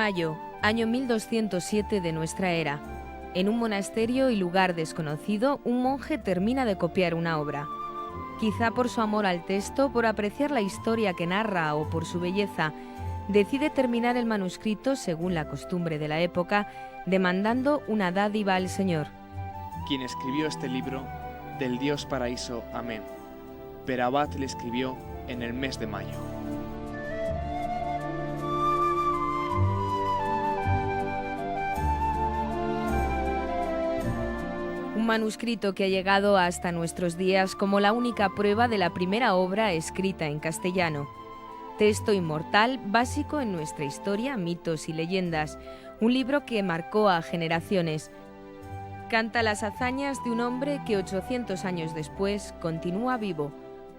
Mayo, año 1207 de nuestra era. En un monasterio y lugar desconocido, un monje termina de copiar una obra. Quizá por su amor al texto, por apreciar la historia que narra o por su belleza, decide terminar el manuscrito según la costumbre de la época, demandando una dádiva al Señor. Quien escribió este libro, del Dios Paraíso, amén. Perabat le escribió en el mes de mayo. Un manuscrito que ha llegado hasta nuestros días como la única prueba de la primera obra escrita en castellano. Texto inmortal, básico en nuestra historia, mitos y leyendas. Un libro que marcó a generaciones. Canta las hazañas de un hombre que 800 años después continúa vivo.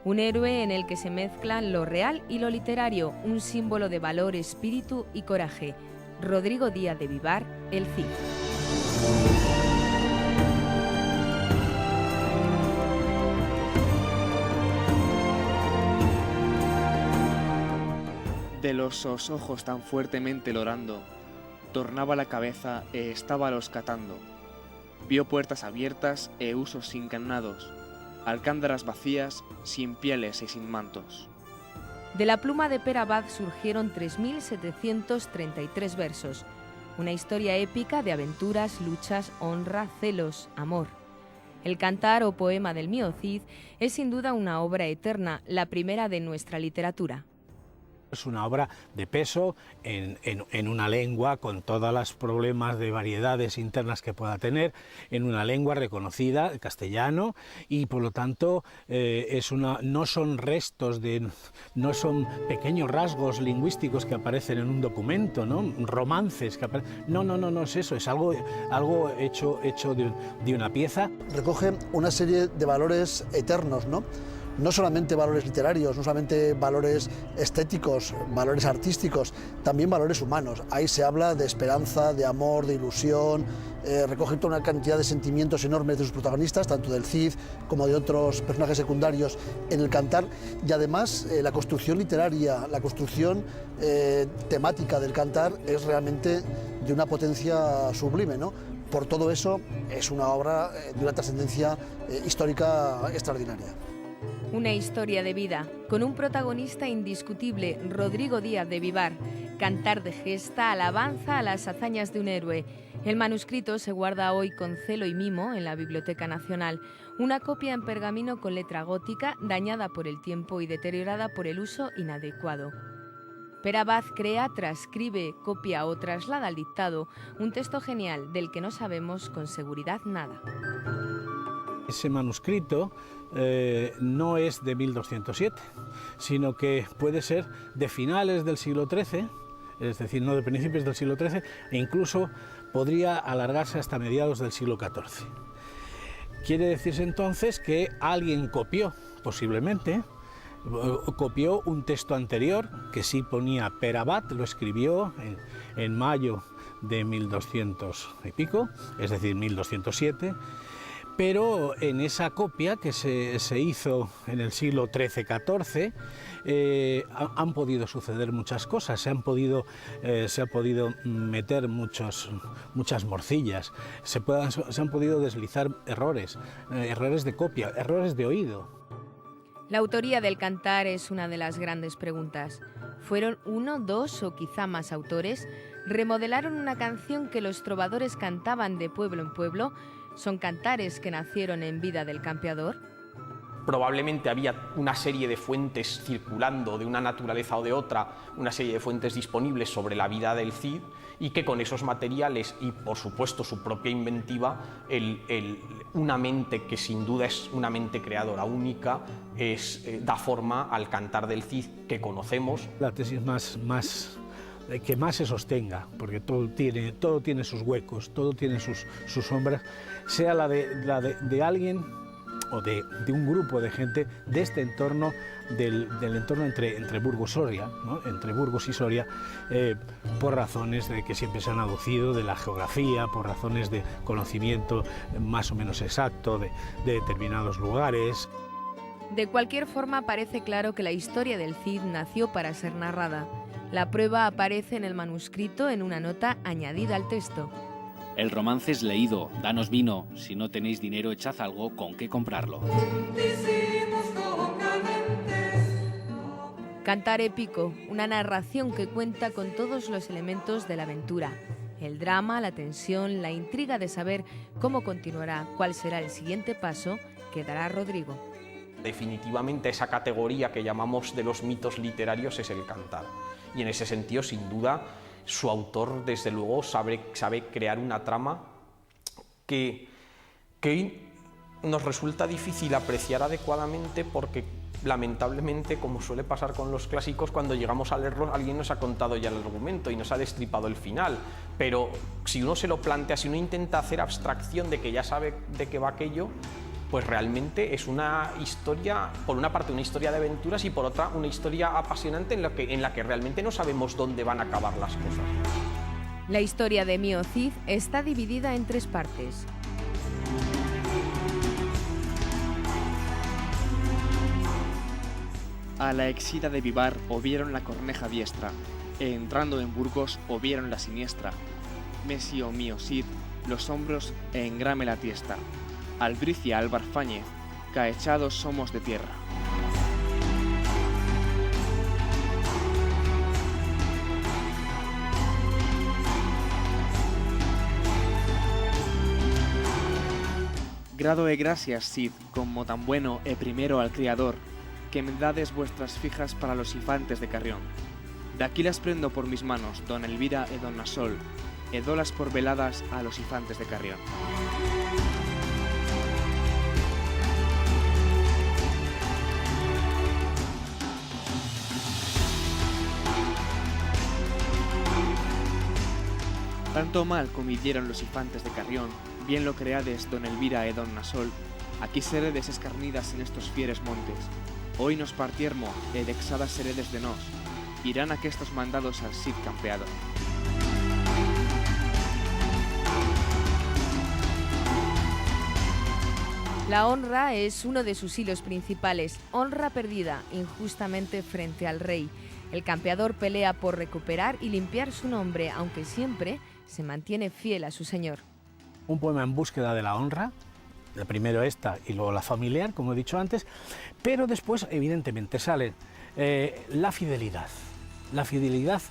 Un héroe en el que se mezclan lo real y lo literario, un símbolo de valor, espíritu y coraje. Rodrigo Díaz de Vivar, el Cid. De los sos ojos tan fuertemente lorando, tornaba la cabeza e estábalos catando. Vio puertas abiertas e usos sin canados, alcándaras vacías, sin pieles y sin mantos. De la pluma de Perabat surgieron 3.733 versos, una historia épica de aventuras, luchas, honra, celos, amor. El cantar o poema del mío Cid es sin duda una obra eterna, la primera de nuestra literatura. Es una obra de peso en una lengua con todos los problemas de variedades internas que pueda tener, en una lengua reconocida, el castellano, y por lo tanto no son restos, no son pequeños rasgos lingüísticos que aparecen en un documento, ¿no? Romances que aparecen. No es eso, es algo hecho de una pieza. Recoge una serie de valores eternos, ¿no? No solamente valores literarios, no solamente valores estéticos, valores artísticos, también valores humanos. Ahí se habla de esperanza, de amor, de ilusión, recoge toda una cantidad de sentimientos enormes de sus protagonistas, tanto del Cid como de otros personajes secundarios en el cantar, y además la construcción literaria, la construcción temática del cantar es realmente de una potencia sublime, ¿no? Por todo eso es una obra de una trascendencia histórica extraordinaria. Una historia de vida, con un protagonista indiscutible, Rodrigo Díaz de Vivar. Cantar de gesta, alabanza a las hazañas de un héroe. El manuscrito se guarda hoy con celo y mimo en la Biblioteca Nacional. Una copia en pergamino con letra gótica, dañada por el tiempo y deteriorada por el uso inadecuado. Perabat crea, transcribe, copia o traslada al dictado un texto genial del que no sabemos con seguridad nada. Ese manuscrito no es de 1207, sino que puede ser de finales del siglo XIII, es decir, no de principios del siglo XIII, e incluso podría alargarse hasta mediados del siglo XIV. Quiere decirse entonces que alguien copió, posiblemente, copió un texto anterior que sí ponía Perabat, lo escribió en mayo de 1200 y pico, es decir, 1207, pero en esa copia que se hizo en el siglo XIII-XIV han podido suceder muchas cosas, se han podido meter muchas morcillas, se han podido deslizar errores de copia, errores de oído. La autoría del cantar es una de las grandes preguntas. ¿Fueron uno, dos o quizá más autores? ¿Remodelaron una canción que los trovadores cantaban de pueblo en pueblo? ¿Son cantares que nacieron en vida del campeador? Probablemente había una serie de fuentes circulando de una naturaleza o de otra, una serie de fuentes disponibles sobre la vida del Cid, y que con esos materiales y por supuesto su propia inventiva, una mente que sin duda es una mente creadora única, da forma al cantar del Cid que conocemos. La tesis que más se sostenga, porque todo tiene sus huecos, todo tiene sus sombras, sea la de alguien o de un grupo de gente de este entorno, del entorno entre Burgos y Soria, ¿no? Entre Burgos y Soria, por razones de que siempre se han aducido de la geografía, por razones de conocimiento más o menos exacto de determinados lugares. De cualquier forma, parece claro que la historia del Cid nació para ser narrada. La prueba aparece en el manuscrito en una nota añadida al texto. El romance es leído, danos vino, si no tenéis dinero echad algo con qué comprarlo. Cantar épico, una narración que cuenta con todos los elementos de la aventura. El drama, la tensión, la intriga de saber cómo continuará, cuál será el siguiente paso que dará Rodrigo. Definitivamente esa categoría que llamamos de los mitos literarios es el cantar. Y en ese sentido, sin duda, su autor, desde luego, sabe crear una trama que nos resulta difícil apreciar adecuadamente porque, lamentablemente, como suele pasar con los clásicos, cuando llegamos a leerlos alguien nos ha contado ya el argumento y nos ha destripado el final. Pero si uno se lo plantea, si uno intenta hacer abstracción de que ya sabe de qué va aquello, pues realmente es una historia, por una parte una historia de aventuras y por otra una historia apasionante en la que realmente no sabemos dónde van a acabar las cosas. La historia de Mío Cid está dividida en 3 partes. A la exida de Vivar o vieron la corneja diestra, e entrando en Burgos o vieron la siniestra. Messi o Mío Cid, los hombros e engrame la tiesta. Albricia Álvar Fáñez, caechados somos de tierra. Grado e gracias, Cid, como tan bueno e primero al Criador, que me dades vuestras fijas para los infantes de Carrión. De aquí las prendo por mis manos, don Elvira e don Nasol, e dolas por veladas a los infantes de Carrión. Tanto mal como hicieron los infantes de Carrión, bien lo creades don Elvira e don Nasol, aquí seredes escarnidas en estos fieres montes. Hoy nos partiermo e dexadas seredes de nos, irán aquestos mandados al Cid campeador. La honra es uno de sus hilos principales, honra perdida injustamente frente al rey. El campeador pelea por recuperar y limpiar su nombre, aunque siempre se mantiene fiel a su señor. Un poema en búsqueda de la honra, primero esta y luego la familiar, como he dicho antes, pero después evidentemente sale la fidelidad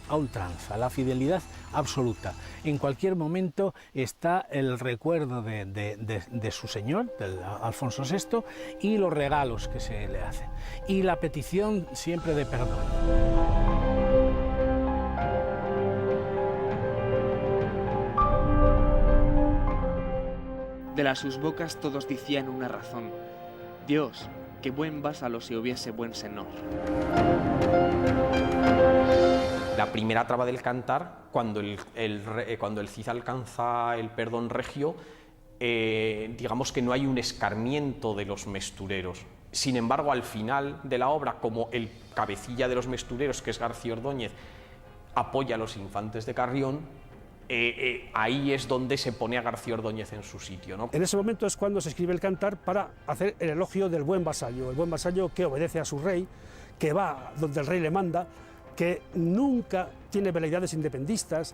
a ultranza, la fidelidad absoluta. En cualquier momento está el recuerdo de su señor, del Alfonso VI, y los regalos que se le hacen, y la petición siempre de perdón. De las sus bocas todos decían una razón. Dios, que buen vasallo si hubiese buen senor. La primera traba del cantar, cuando el Cid alcanza el perdón regio, digamos que no hay un escarmiento de los mestureros. Sin embargo, al final de la obra, como el cabecilla de los mestureros, que es García Ordóñez, apoya a los infantes de Carrión, ahí es donde se pone a García Ordóñez en su sitio, ¿no? En ese momento es cuando se escribe el cantar para hacer el elogio del buen vasallo, el buen vasallo que obedece a su rey, que va donde el rey le manda, que nunca tiene veleidades independistas,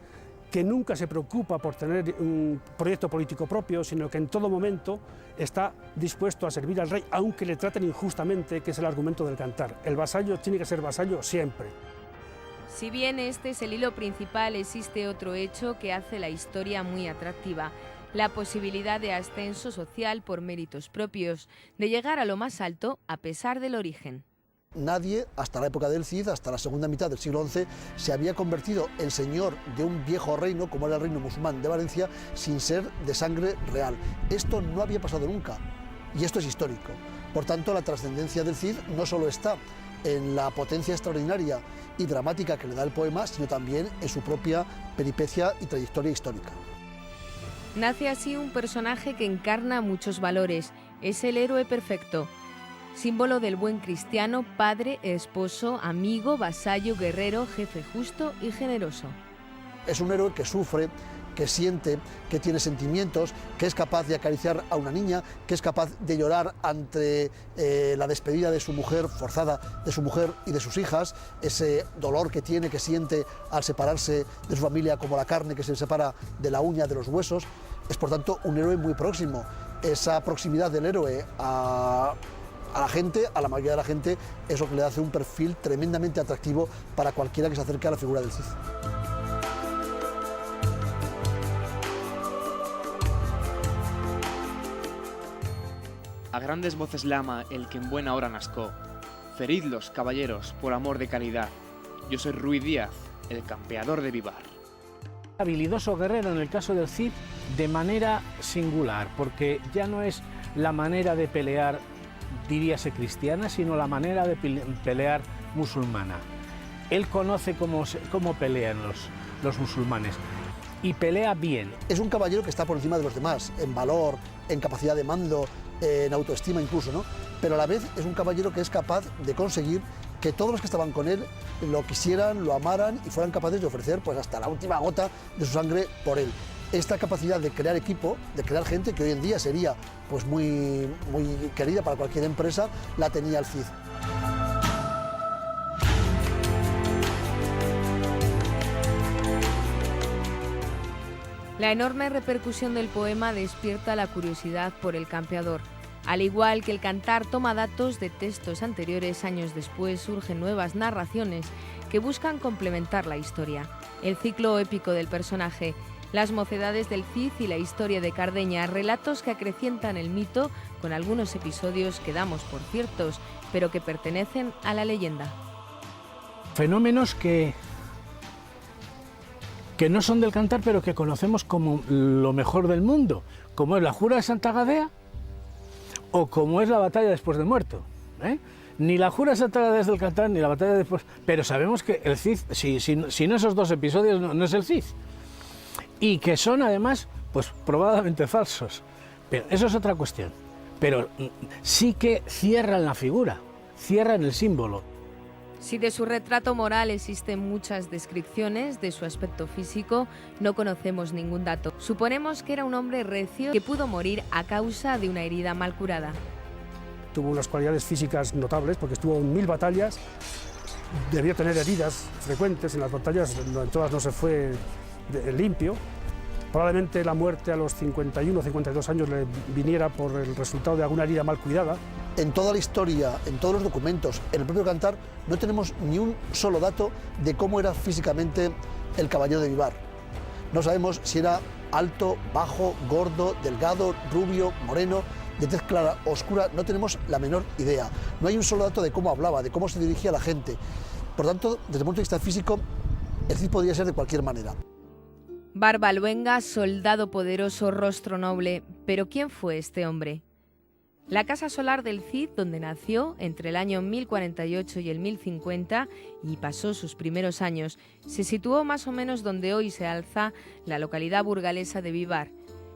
que nunca se preocupa por tener un proyecto político propio, sino que en todo momento está dispuesto a servir al rey, aunque le traten injustamente, que es el argumento del cantar. El vasallo tiene que ser vasallo siempre. Si bien este es el hilo principal, existe otro hecho que hace la historia muy atractiva: la posibilidad de ascenso social por méritos propios, de llegar a lo más alto a pesar del origen. Nadie, hasta la época del Cid, hasta la segunda mitad del siglo XI, se había convertido en señor de un viejo reino, como era el reino musulmán de Valencia, sin ser de sangre real. Esto no había pasado nunca, y esto es histórico. Por tanto, la trascendencia del Cid no solo está en la potencia extraordinaria y dramática que le da el poema, sino también en su propia peripecia y trayectoria histórica. Nace así un personaje que encarna muchos valores. Es el héroe perfecto, símbolo del buen cristiano, padre, esposo, amigo, vasallo, guerrero, jefe justo y generoso. Es un héroe que sufre, que siente, que tiene sentimientos, que es capaz de acariciar a una niña, que es capaz de llorar ante la despedida de su mujer forzada, de su mujer y de sus hijas, ese dolor que tiene, que siente al separarse de su familia, como la carne que se separa de la uña, de los huesos. Es por tanto un héroe muy próximo. Esa proximidad del héroe a la gente, a la mayoría de la gente, es lo que le hace un perfil tremendamente atractivo para cualquiera que se acerque a la figura del Cid. A grandes voces lama el que en buena hora nascó. Feridlos, caballeros, por amor de caridad. Yo soy Ruy Díaz, el campeador de Vivar. Habilidoso guerrero en el caso del Cid de manera singular, porque ya no es la manera de pelear, diríase cristiana, sino la manera de pelear musulmana. Él conoce cómo pelean los musulmanes y pelea bien. Es un caballero que está por encima de los demás, en valor, en capacidad de mando, en autoestima incluso, ¿no? Pero a la vez es un caballero que es capaz de conseguir que todos los que estaban con él lo quisieran, lo amaran y fueran capaces de ofrecer pues hasta la última gota de su sangre por él. Esta capacidad de crear equipo, de crear gente que hoy en día sería pues muy querida para cualquier empresa, la tenía el Cid. La enorme repercusión del poema despierta la curiosidad por el campeador. Al igual que el cantar toma datos de textos anteriores, años después surgen nuevas narraciones que buscan complementar la historia. El ciclo épico del personaje, las mocedades del Cid y la historia de Cardeña, relatos que acrecientan el mito con algunos episodios que damos por ciertos, pero que pertenecen a la leyenda. Fenómenos que no son del cantar, pero que conocemos como lo mejor del mundo, como es la Jura de Santa Gadea o como es la batalla después de muerto. Ni la Jura de Santa Gadea es del cantar, ni la batalla después... Pero sabemos que el Cid, sin esos dos episodios, no es el Cid. Y que son, además, pues probadamente falsos. Pero eso es otra cuestión. Pero sí que cierran la figura, cierran el símbolo. Si de su retrato moral existen muchas descripciones, de su aspecto físico no conocemos ningún dato. Suponemos que era un hombre recio que pudo morir a causa de una herida mal curada. Tuvo unas cualidades físicas notables porque estuvo en 1000 batallas, debió tener heridas frecuentes en las batallas, en todas no se fue limpio. Probablemente la muerte a los 51 o 52 años le viniera por el resultado de alguna herida mal cuidada. En toda la historia, en todos los documentos, en el propio cantar, no tenemos ni un solo dato de cómo era físicamente el caballero de Vivar. No sabemos si era alto, bajo, gordo, delgado, rubio, moreno, de tez clara, oscura, no tenemos la menor idea. No hay un solo dato de cómo hablaba, de cómo se dirigía a la gente. Por tanto, desde el punto de vista físico, el Cid podría ser de cualquier manera. Barba luenga, soldado poderoso, rostro noble. ¿Pero quién fue este hombre? La casa solar del Cid, donde nació entre el año 1048 y el 1050 y pasó sus primeros años, se situó más o menos donde hoy se alza la localidad burgalesa de Vivar.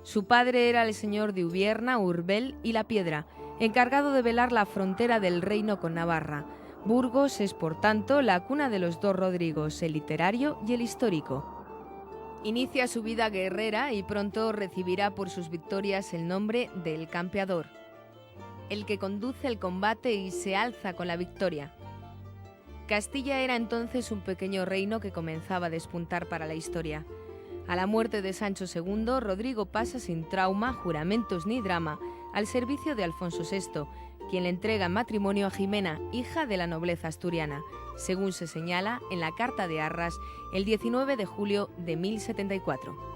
Su padre era el señor de Ubierna, Urbel y La Piedra, encargado de velar la frontera del reino con Navarra. Burgos es, por tanto, la cuna de los dos Rodrigos, el literario y el histórico. Inicia su vida guerrera y pronto recibirá por sus victorias el nombre del campeador, el que conduce el combate y se alza con la victoria. Castilla era entonces un pequeño reino que comenzaba a despuntar para la historia. A la muerte de Sancho II, Rodrigo pasa sin trauma, juramentos ni drama, al servicio de Alfonso VI, quien le entrega en matrimonio a Jimena, hija de la nobleza asturiana, según se señala en la Carta de Arras el 19 de julio de 1074.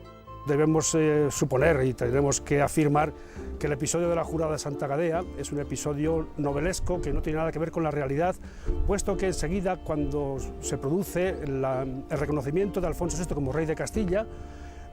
Debemos suponer y tendremos que afirmar que el episodio de la Jura de Santa Gadea es un episodio novelesco que no tiene nada que ver con la realidad, puesto que enseguida, cuando se produce el reconocimiento de Alfonso VI como rey de Castilla,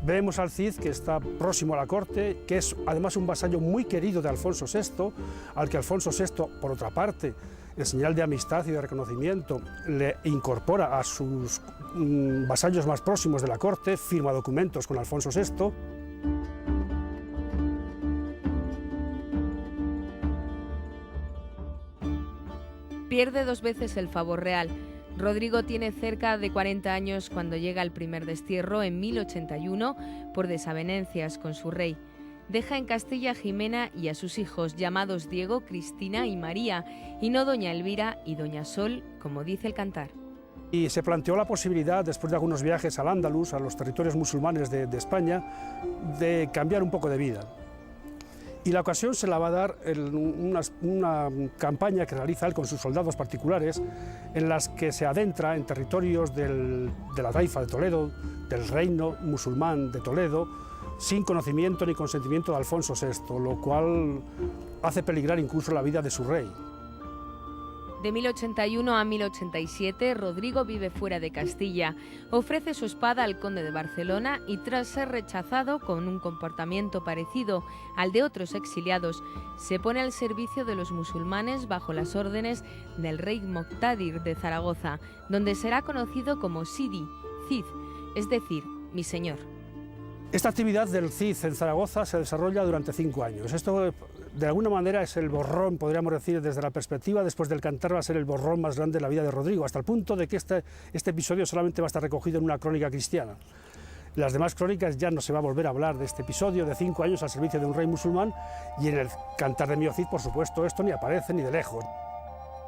vemos al Cid que está próximo a la corte, que es además un vasallo muy querido de Alfonso VI, al que Alfonso VI, por otra parte, en señal de amistad y de reconocimiento, le incorpora a sus vasallos más próximos de la corte, firma documentos con Alfonso VI. Pierde 2 veces el favor real. Rodrigo tiene cerca de 40 años cuando llega el primer destierro en 1081 por desavenencias con su rey. Deja en Castilla a Jimena y a sus hijos, llamados Diego, Cristina y María, y no doña Elvira y doña Sol, como dice el cantar. Y se planteó la posibilidad, después de algunos viajes al Andaluz, a los territorios musulmanes de España, de cambiar un poco de vida. Y la ocasión se la va a dar en una campaña que realiza él con sus soldados particulares, en las que se adentra en territorios de la taifa de Toledo, del reino musulmán de Toledo, sin conocimiento ni consentimiento de Alfonso VI, lo cual hace peligrar incluso la vida de su rey. De 1081 a 1087, Rodrigo vive fuera de Castilla, ofrece su espada al conde de Barcelona y tras ser rechazado con un comportamiento parecido al de otros exiliados, se pone al servicio de los musulmanes bajo las órdenes del rey Moctadir de Zaragoza, donde será conocido como Sidi, Cid, es decir, mi señor. Esta actividad del Cid en Zaragoza se desarrolla durante 5 años. Esto, de alguna manera, es el borrón, podríamos decir, desde la perspectiva, después del cantar, va a ser el borrón más grande de la vida de Rodrigo, hasta el punto de que este episodio solamente va a estar recogido en una crónica cristiana. Las demás crónicas ya no se va a volver a hablar de este episodio de 5 años al servicio de un rey musulmán, y en el cantar de Mío Cid, por supuesto, esto ni aparece ni de lejos.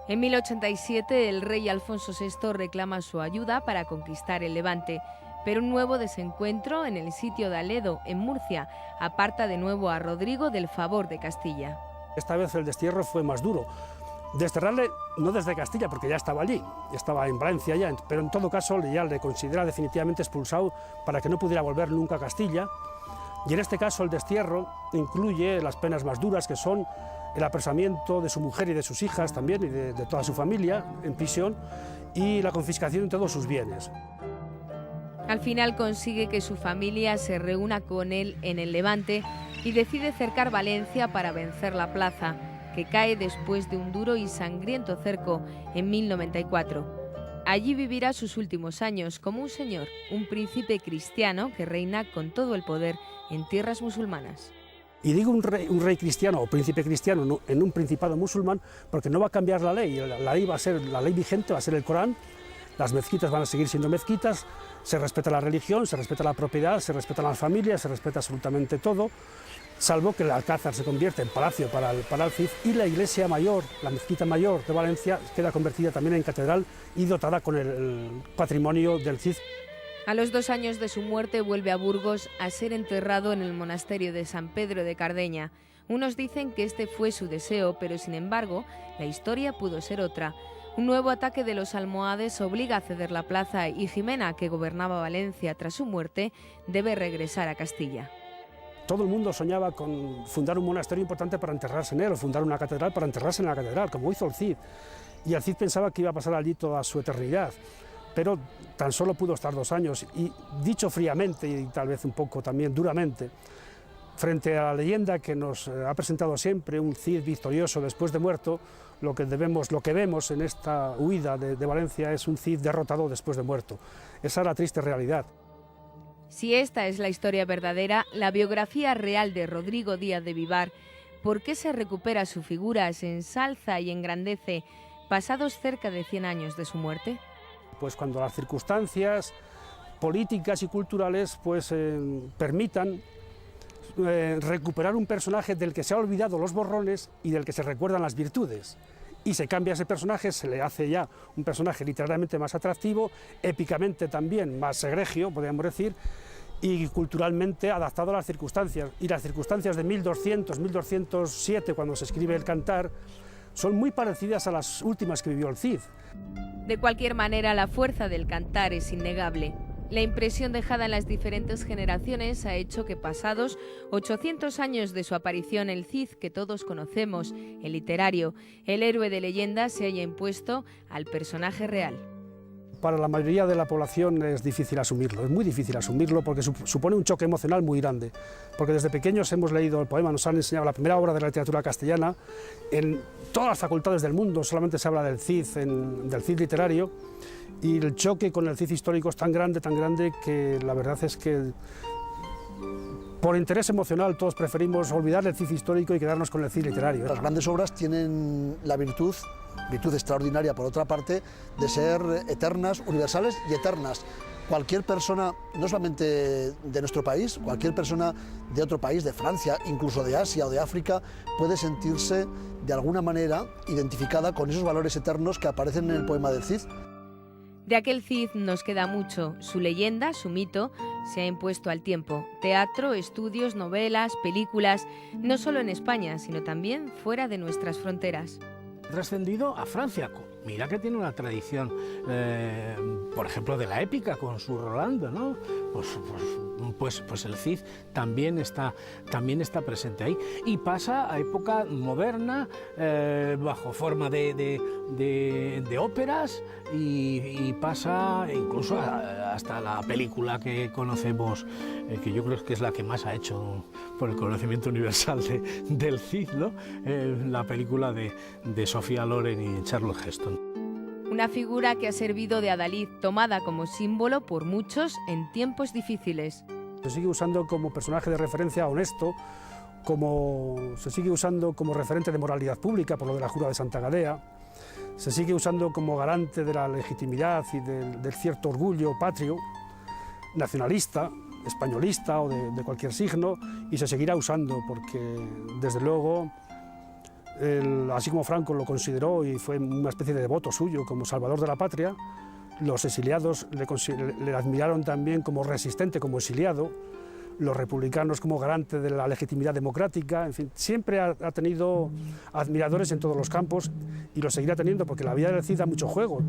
En 1087, el rey Alfonso VI reclama su ayuda para conquistar el Levante, pero un nuevo desencuentro en el sitio de Aledo, en Murcia, aparta de nuevo a Rodrigo del favor de Castilla. Esta vez el destierro fue más duro. Desterrarle no desde Castilla, porque ya estaba allí, estaba en Valencia ya, pero en todo caso ya le considera definitivamente expulsado para que no pudiera volver nunca a Castilla. Y en este caso el destierro incluye las penas más duras, que son el apresamiento de su mujer y de sus hijas también, y de toda su familia en prisión, y la confiscación de todos sus bienes. Al final consigue que su familia se reúna con él en el Levante y decide cercar Valencia para vencer la plaza, que cae después de un duro y sangriento cerco en 1094. Allí vivirá sus últimos años como un señor, un príncipe cristiano que reina con todo el poder en tierras musulmanas. Y digo un rey cristiano o príncipe cristiano en un principado musulmán porque no va a cambiar la ley. La ley vigente va a ser el Corán, las mezquitas van a seguir siendo mezquitas, se respeta la religión, se respeta la propiedad, se respetan las familias, se respeta absolutamente todo, salvo que el Alcázar se convierte en palacio para el Cid, y la iglesia mayor, la mezquita mayor de Valencia, queda convertida también en catedral y dotada con el patrimonio del Cid. A los 2 años de su muerte vuelve a Burgos a ser enterrado en el monasterio de San Pedro de Cardeña. Unos dicen que este fue su deseo, pero sin embargo, la historia pudo ser otra. Un nuevo ataque de los almohades obliga a ceder la plaza y Jimena, que gobernaba Valencia tras su muerte, debe regresar a Castilla. Todo el mundo soñaba con fundar un monasterio importante para enterrarse en él, o fundar una catedral para enterrarse en la catedral, como hizo el Cid. Y el Cid pensaba que iba a pasar allí toda su eternidad, pero tan solo pudo estar 2 años. Y dicho fríamente y tal vez un poco también duramente, frente a la leyenda que nos ha presentado siempre un Cid victorioso después de muerto, lo que vemos en esta huida de Valencia es un Cid derrotado después de muerto. Esa es la triste realidad. Si esta es la historia verdadera, la biografía real de Rodrigo Díaz de Vivar, ¿por qué se recupera su figura, se ensalza y engrandece pasados cerca de 100 años de su muerte? Pues cuando las circunstancias políticas y culturales permitan recuperar un personaje del que se ha olvidado los borrones y del que se recuerdan las virtudes. Y se cambia ese personaje, se le hace ya un personaje literariamente más atractivo, épicamente también más egregio, podríamos decir, y culturalmente adaptado a las circunstancias. Y las circunstancias de 1200, 1207, cuando se escribe el Cantar, son muy parecidas a las últimas que vivió el Cid. De cualquier manera, la fuerza del Cantar es innegable. La impresión dejada en las diferentes generaciones ha hecho que pasados 800 años de su aparición, el Cid que todos conocemos, el literario, el héroe de leyenda, se haya impuesto al personaje real. Para la mayoría de la población es difícil asumirlo, es muy difícil asumirlo porque supone un choque emocional muy grande, porque desde pequeños hemos leído el poema, nos han enseñado la primera obra de la literatura castellana, en todas las facultades del mundo solamente se habla del Cid literario, y el choque con el Cid histórico es tan grande que la verdad es que por interés emocional todos preferimos olvidar el Cid histórico y quedarnos con el Cid literario. Las grandes obras tienen la virtud virtud extraordinaria por otra parte, de ser eternas, universales y eternas. Cualquier persona, no solamente de nuestro país, cualquier persona de otro país, de Francia, incluso de Asia o de África, puede sentirse de alguna manera identificada con esos valores eternos que aparecen en el poema del Cid. De aquel Cid nos queda mucho. Su leyenda, su mito, se ha impuesto al tiempo. Teatro, estudios, novelas, películas, no solo en España, sino también fuera de nuestras fronteras. Trascendido a Francia. Mira que tiene una tradición, por ejemplo, de la épica con su Rolando, ¿no? Pues el Cid también está presente ahí. Y pasa a época moderna, bajo forma de óperas, y pasa incluso hasta la película que conocemos, que yo creo que es la que más ha hecho por el conocimiento universal del Cid, ¿no? La película de Sofía Loren y Charlton Heston. Una figura que ha servido de adalid, tomada como símbolo por muchos en tiempos difíciles. Se sigue usando como personaje de referencia honesto, se sigue usando como referente de moralidad pública por lo de la Jura de Santa Gadea, se sigue usando como garante de la legitimidad y del cierto orgullo patrio, nacionalista, españolista o de cualquier signo, y se seguirá usando porque, desde luego, así como Franco lo consideró y fue una especie de devoto suyo como salvador de la patria, los exiliados le admiraron también como resistente, como exiliado, los republicanos como garante de la legitimidad democrática, en fin, siempre ha tenido admiradores en todos los campos y lo seguirá teniendo porque la vida del Cid da mucho juego.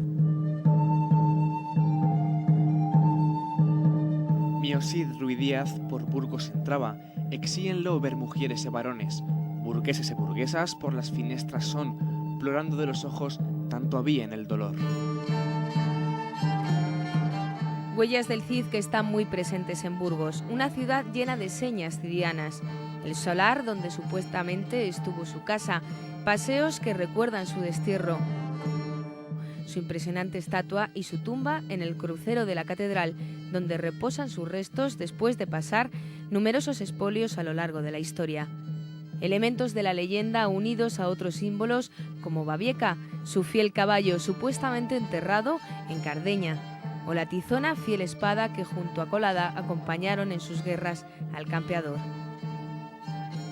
Mio Cid Ruy Díaz por Burgos entraba, exíenlo ver mujeres e varones, burgueses e burguesas por las finestras son, plorando de los ojos tanto había en el dolor. Huellas del Cid que están muy presentes en Burgos, una ciudad llena de señas cidianas. El solar donde supuestamente estuvo su casa, paseos que recuerdan su destierro, su impresionante estatua y su tumba en el crucero de la catedral, donde reposan sus restos después de pasar numerosos expolios a lo largo de la historia. Elementos de la leyenda unidos a otros símbolos como Babieca, su fiel caballo supuestamente enterrado en Cardeña, o la tizona fiel espada que junto a Colada acompañaron en sus guerras al campeador.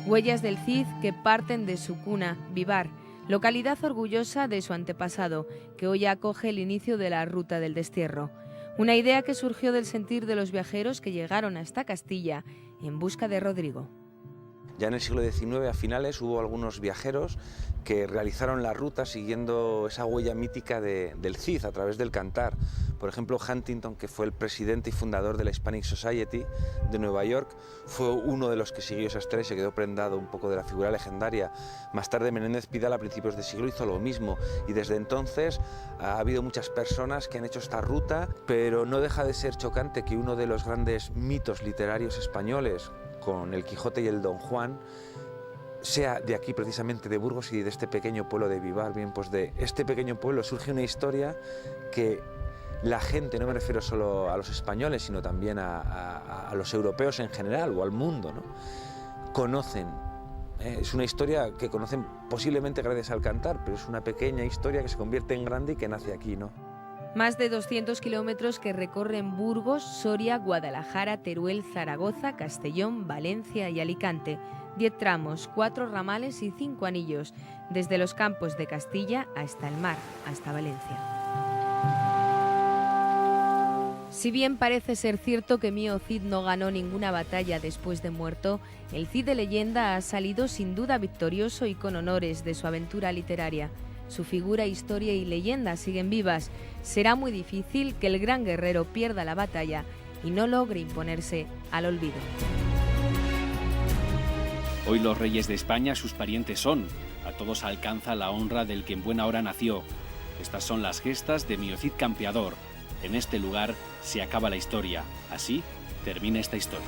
Huellas del Cid que parten de su cuna, Vivar, localidad orgullosa de su antepasado, que hoy acoge el inicio de la ruta del destierro. Una idea que surgió del sentir de los viajeros que llegaron hasta Castilla en busca de Rodrigo. Ya en el siglo XIX, a finales, hubo algunos viajeros que realizaron la ruta siguiendo esa huella mítica del Cid a través del cantar. Por ejemplo, Huntington, que fue el presidente y fundador de la Hispanic Society de Nueva York, fue uno de los que siguió esa estrella y se quedó prendado un poco de la figura legendaria. Más tarde, Menéndez Pidal, a principios de siglo, hizo lo mismo, y desde entonces ha habido muchas personas que han hecho esta ruta, pero no deja de ser chocante que uno de los grandes mitos literarios españoles, con el Quijote y el Don Juan, sea de aquí precisamente, de Burgos y de este pequeño pueblo de Vivar. Bien, pues de este pequeño pueblo surge una historia que la gente, no me refiero solo a los españoles, sino también a los europeos en general o al mundo, ¿no?, conocen. Es una historia que conocen posiblemente gracias al cantar, pero es una pequeña historia que se convierte en grande y que nace aquí, ¿no? Más de 200 kilómetros que recorren Burgos, Soria, Guadalajara, Teruel, Zaragoza, Castellón, Valencia y Alicante. 10 tramos, 4 ramales y 5 anillos, desde los campos de Castilla hasta el mar, hasta Valencia. Si bien parece ser cierto que Mio Cid no ganó ninguna batalla después de muerto, el Cid de leyenda ha salido sin duda victorioso y con honores de su aventura literaria. Su figura, historia y leyenda siguen vivas. Será muy difícil que el gran guerrero pierda la batalla y no logre imponerse al olvido. Hoy los reyes de España sus parientes son. A todos alcanza la honra del que en buena hora nació. Estas son las gestas de Mio Cid Campeador. En este lugar se acaba la historia. Así termina esta historia.